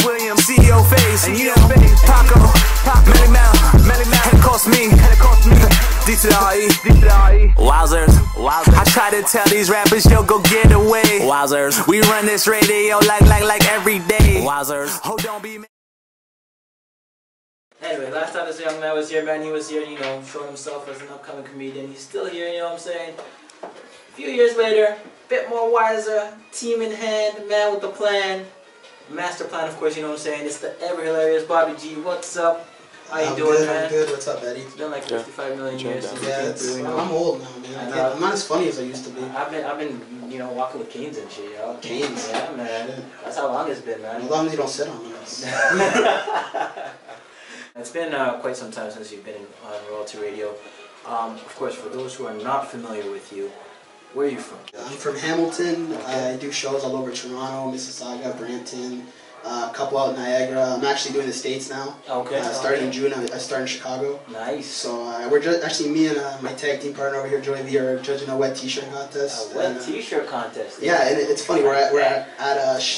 Williams, CEO face, and you know, Paco, Melly Mel, and it cost me, D to the R.E. Wowzers, I try to tell these rappers, yo, go get away. Wowzers, we run this radio like every day. Wowzers, oh, don't be. Anyway, last time this young man was here, man, he was here, you know, showing himself as an upcoming comedian. He's still here, you know what I'm saying? A few years later, bit more wiser, team in hand, man with the plan. Master plan, of course, you know what I'm saying? It's the ever hilarious Bobby.G. What's up? How you doing, man? I'm good. What's up, Eddie? It's been like 55 million years since you've been through, you know. I'm old now, man. I'm not as funny as I used to be. I've been, you know, walking with canes and shit, yo. Canes? Yeah, man. Yeah. That's how long it's been, man. As long as you don't sit on them. It's been quite some time since you've been on Royalty Radio. Of course, for those who are not familiar with you, where are you from? I'm from Hamilton. Okay. I do shows all over Toronto, Mississauga, Brampton, a couple out in Niagara. I'm actually doing the States now. Okay. Starting in June, I start in Chicago. Nice. So we're just actually me and my tag team partner over here, Joey.V, are judging a wet T-shirt contest. A wet T-shirt contest. Yeah, and it's funny. We're at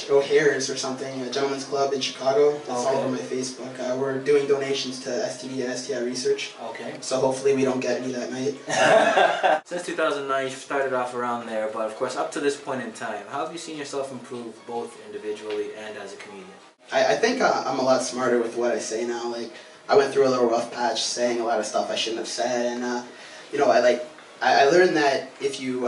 O'Hare's or something, a gentleman's club in Chicago. It's all over my Facebook. We're doing donations to STD and STI research. Okay. So hopefully we don't get any that night. Since 2009, you started off around there, but of course, up to this point in time, how have you seen yourself improve both individually and as a comedian? I think I'm a lot smarter with what I say now. Like, I went through a little rough patch saying a lot of stuff I shouldn't have said, and you know, I learned that if you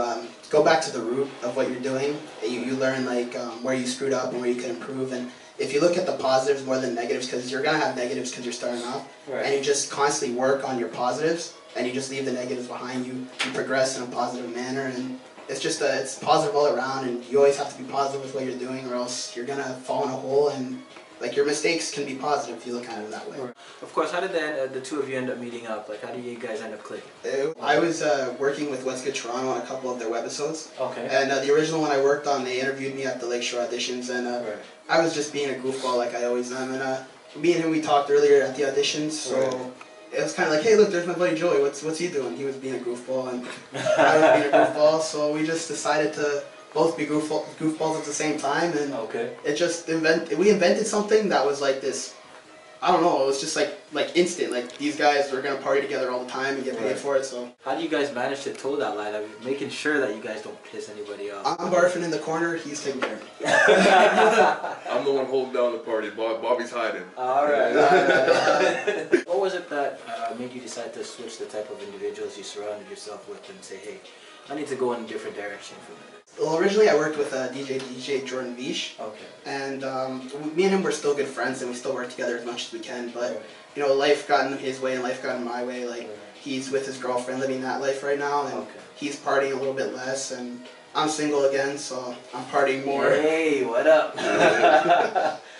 go back to the root of what you're doing, you learn like where you screwed up and where you could improve. And if you look at the positives more than negatives, because you're gonna have negatives because you're starting off, right, and you just constantly work on your positives, and you just leave the negatives behind you, you progress in a positive manner, and it's just it's positive all around. And you always have to be positive with what you're doing, or else you're gonna fall in a hole. And like, your mistakes can be positive if you look at it that way. Of course, how did the two of you end up meeting up? Like, how did you guys end up clicking? I was working with What's Good Toronto on a couple of their webisodes. Okay. And the original one I worked on, they interviewed me at the Lakeshore auditions, and right, I was just being a goofball like I always am. And me and him, we talked earlier at the auditions, so right, it was kind of like, hey, look, there's my buddy Joey. What's he doing? He was being a goofball, and I was being a goofball. So we just decided to both be goofballs at the same time, and okay, it just we invented something that was like this. I don't know. It was just like instant. Like, these guys were gonna party together all the time and get paid for it. So how do you guys manage to toe that line? I mean, making sure that you guys don't piss anybody off. I'm barfing in the corner. He's taking care of me. I'm the one holding down the party. Bobby's hiding. All right. What was it that made you decide to switch the type of individuals you surrounded yourself with and say, hey, I need to go in a different direction from this? Well, originally I worked with DJ Joey.V. Okay. And me and him were still good friends, and we still work together as much as we can. But you know, life got in his way and life got in my way. Like, he's with his girlfriend, living that life right now, and he's partying a little bit less. And I'm single again, so I'm partying more. Hey, what up?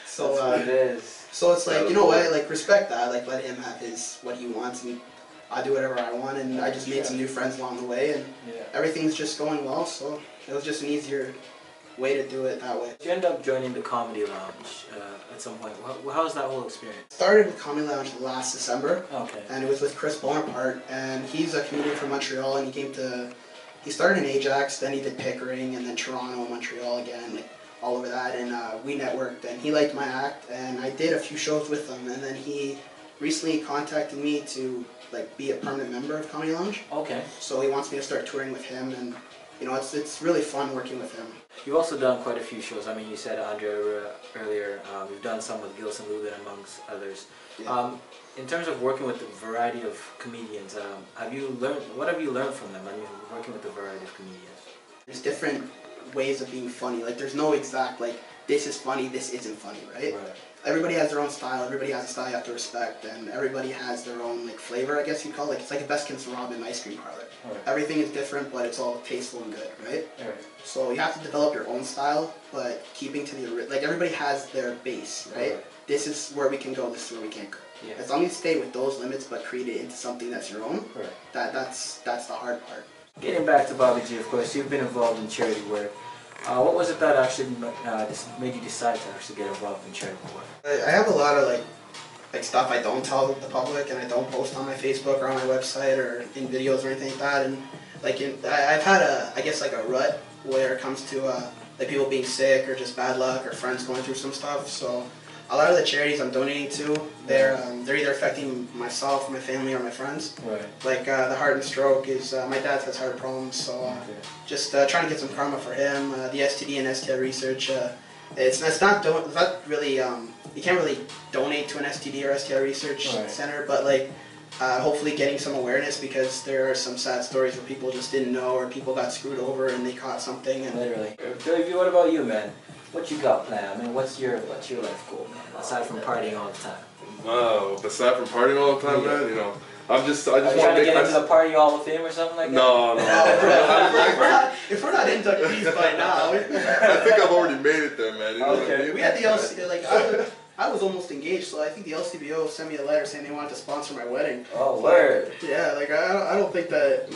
So that's what it is. So it's like, you know what? Like, respect that. Like, let him have what he wants, and I do whatever I want. And I just made some new friends along the way, and everything's just going well. So it was just an easier way to do it that way. You end up joining the Comedy Lounge at some point. How was that whole experience? Started with Comedy Lounge last December. Okay. And it was with Chris Bonaparte, and he's a comedian from Montreal, and he started in Ajax, then he did Pickering, and then Toronto and Montreal again, like all over that, and we networked, and he liked my act, and I did a few shows with him, and then he recently contacted me to like be a permanent member of Comedy Lounge. Okay. So he wants me to start touring with him, and you know, it's really fun working with him. You've also done quite a few shows. I mean, you said Andrea earlier. We've done some with Gilson Lubin, amongst others. Yeah. In terms of working with a variety of comedians, what have you learned from them? I mean, working with a variety of comedians. There's different ways of being funny. Like, there's no exact like, this is funny, this isn't funny, right? Everybody has their own style. Everybody has a style you have to respect, and everybody has their own like flavor, I guess you call it. Like, it's like a Baskin Robbins ice cream parlor. Everything is different, but it's all tasteful and good, right? So you have to develop your own style, but keeping to the like, everybody has their base, right? This is where we can go. This is where we can't go. As long as you stay with those limits, but create it into something that's your own. That's the hard part. Getting back to Bobby.G, of course, you've been involved in charity work. What was it that actually made you decide to actually get involved in charity work? I have a lot of like stuff I don't tell the public, and I don't post on my Facebook or on my website or in videos or anything like that. And like I've had I guess like a rut where it comes to like people being sick or just bad luck or friends going through some stuff. So a lot of the charities I'm donating to, they're either affecting myself, my family, or my friends. Right. Like the heart and stroke is my dad has heart problems, so just trying to get some karma for him. The STD and STI research, it's not really you can't really donate to an STD or STI research center, but like hopefully getting some awareness, because there are some sad stories where people just didn't know, or people got screwed over and they caught something. And literally. Joey-V, what about you, man? What you got planned? I mean, what's your life goal, man? Aside from partying all the time. Wow, aside from partying all the time, man, you know, I just Are you want trying to to get into the Party Hall of Fame or something like that? No. if we're not inductees by now, I think I've already made it there, man. You know what I mean? we had the LC, like I was almost engaged, so I think the LCBO sent me a letter saying they wanted to sponsor my wedding. Oh, word. Yeah, like I don't think that.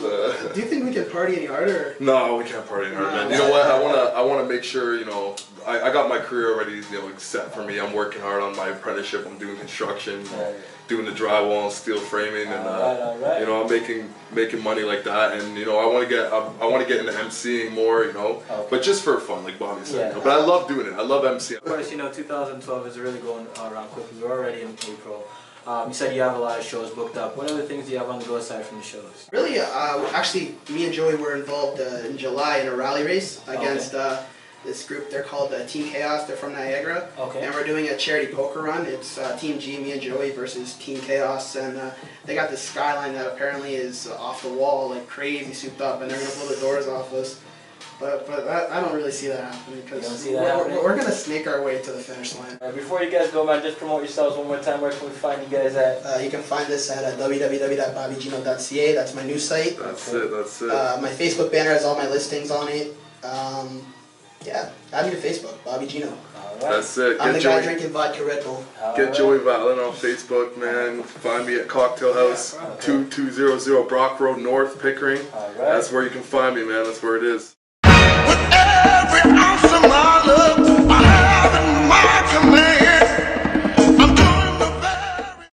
Do you think we can party any harder? No, we can't party any harder, man. You know what? I wanna make sure, you know, I got my career already, you know, set for me. I'm working hard on my apprenticeship. I'm doing construction, doing the drywall and steel framing, and you know, I'm making money like that. And you know, I want to get into MCing more, you know, but just for fun, like Bobby said. You know? But I love doing it. I love MCing. Of course, you know, 2012 is really going around quickly. We're already in April. You said you have a lot of shows booked up. What other things do you have on the go aside from the shows? Really, actually, me and Joey were involved in July in a rally race against this group. They're called Team Chaos. They're from Niagara. And we're doing a charity poker run. It's Team G, me and Joey, versus Team Chaos. And they got this skyline that apparently is off the wall, like crazy souped up, and they're going to blow the doors off us. But I don't really see that happening, because we're going to snake our way to the finish line. Before you guys go, man, just promote yourselves one more time. Where can we find you guys at? You can find us at www.bobby.g.ca. That's my new site. That's it. My Facebook banner has all my listings on it. Yeah, add me to Facebook, Bobby.G. That's it. I'm the guy drinking vodka Red Bull. Get Joey Valin on Facebook, man. Find me at Cocktail House, 2200 Brock Road North, Pickering. That's where you can find me, man. That's where it is. With every ounce of my love.